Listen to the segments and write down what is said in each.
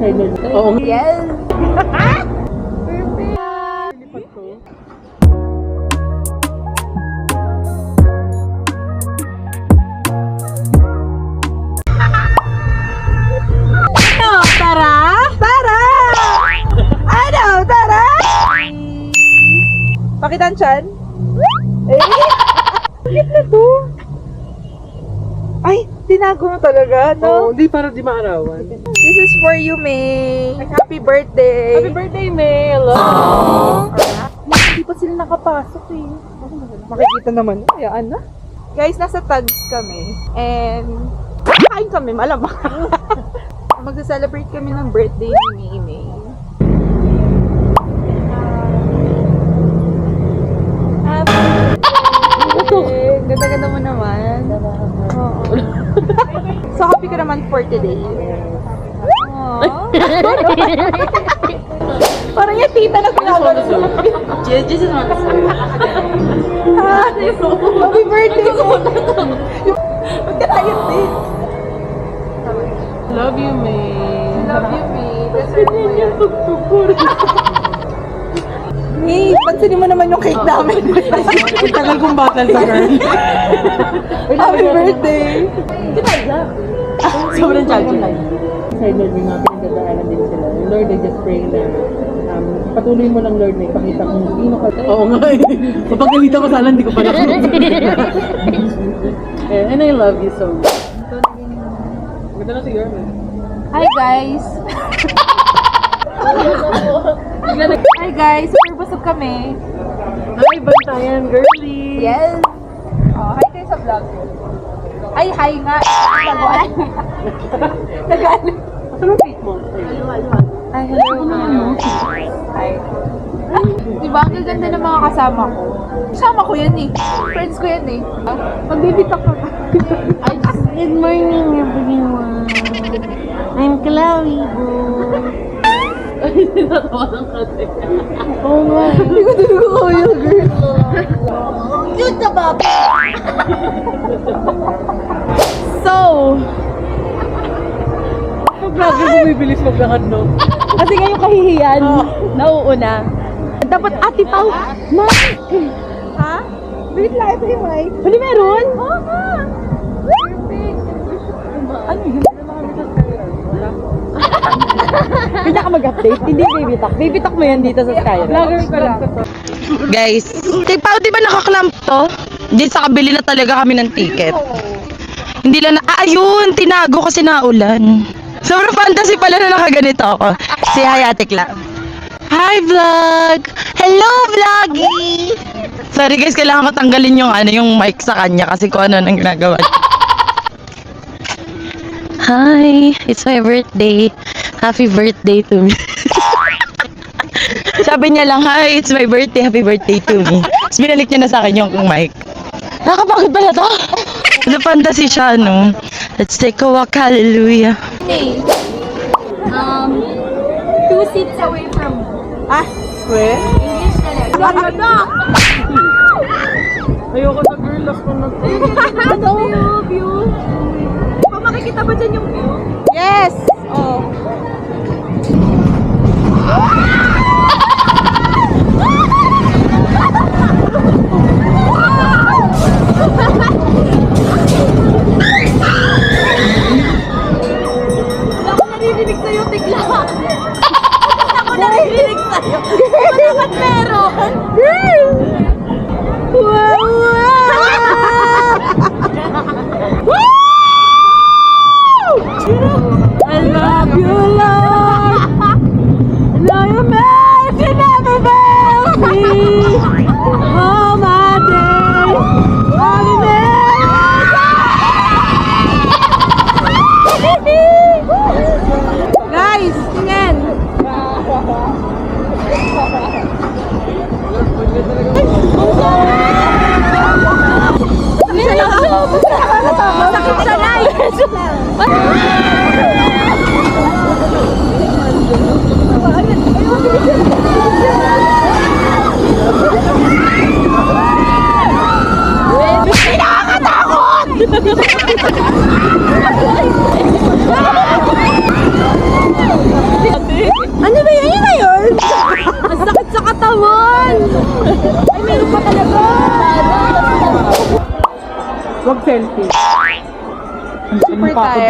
Oo. Yes! Tara! Tara! Ano? Tara! Pakitan chan? Eh? Bakit na to? Ay, tinago mo talaga, no? Hindi para di maarawan. This is for you, May. Happy birthday. Happy birthday, May! Hello! Hindi pa sila nakapasok eh. Makikita naman. Hayaan na. Guys, nasa tags kami. And, kain kami, malamang. Magsa-celebrate kami ng birthday ni May. Happy birthday! Ganda-ganda mo naman. Oo. So, happy ka naman for today. Aww. Parang yung tita na ginagawa. This is not Happy birthday! Ba't ka tayo din? Love you, May. Love you, May. Deserve mo yan. May, pansinin mo naman yung cake namin. Tagal kong batal sa girl. Happy birthday! Sobrang challenge. Sa Lord, may mga pinagdadaanan din sila. Lord, I just pray na patuloy mo lang, Lord, na ipakita kung sino ka. Oo nga eh. Mapagalitan ko sana, hindi ko pala. And I love you so much. Ganda na si Yorme. Hi, guys! Hi, guys! Super busog kami. Hi, bantayan, girly! Yes! Oh, hi kayo sa vlog. Ay, hi nga! Tagalog. Saan ang face mo? Ay, hello. Hi. Diba, ang gaganda ng mga kasama ko. Kasama ko yan eh. Friends ko yan eh. Magbibitak ka ba? Good morning, everyone. I'm Chloe, boo. Ay, tinatawa ng kate. Oh my. Hindi ko kaya, girl. Cute na ba? So, Vlogger bumibilis maglakad, no? Kasi ngayong kahihiyan, nauuna. Dapat ati Pao, Mike! ha? Wait lang, ito yung mic. Hali meron? Oo nga. Perfect. Ano yun? Kanya ka mag-update, hindi baby talk. Baby talk mo yan dito sa Skyro. Vlogger ko lang. Guys, kay Pao, di ba nakaklamp to? Diyan sa kabili na talaga kami ng ticket. Hindi lang na, ayun, tinago kasi naulan. Sobrang fantasy pala na nakaganito ako. Si Hi, Ate Cla. Hi, vlog! Hello, vloggy! Sorry guys, kailangan ko tanggalin yung, yung mic sa kanya kasi kung ano nang ginagawa. Hi, it's my birthday. Happy birthday to me. Sabi niya lang, hi, it's my birthday, happy birthday to me. Tapos binalik niya na sa akin yung mic. Nakakapagod pala to. Ano fantasy siya, no? Let's take a walk, hallelujah. Hey, 2 seats away from Ah, where? English talaga. Ano? Ayoko na, girl. Last ko na to. Ano yung view? Pa makikita ba dyan yung view? Yes! Oh. Ako naririnig sa'yo, tigla. Ako naririnig sa'yo. Wala ba't meron? Wow! I love you, Lord! I love you, man! You never fail me! All my days! Happy birthday! Guys, tingnan!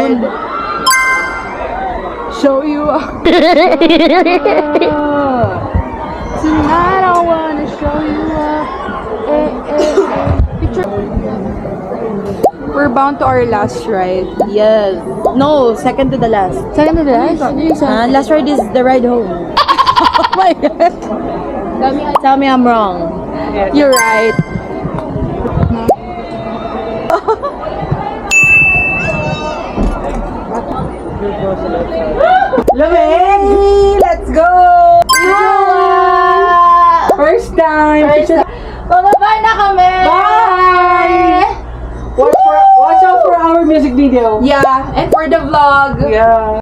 ride. Show you up. Tonight I wanna show you up. Picture. We're bound to our last ride. Yes. No, second to the last. Second to the last? Last ride is the ride home. Oh my God. Tell me I'm wrong. You're right. Lamig! Let's go! First time! Bababa na kami! Bye! Watch out for our music video. Yeah, and for the vlog. Yeah.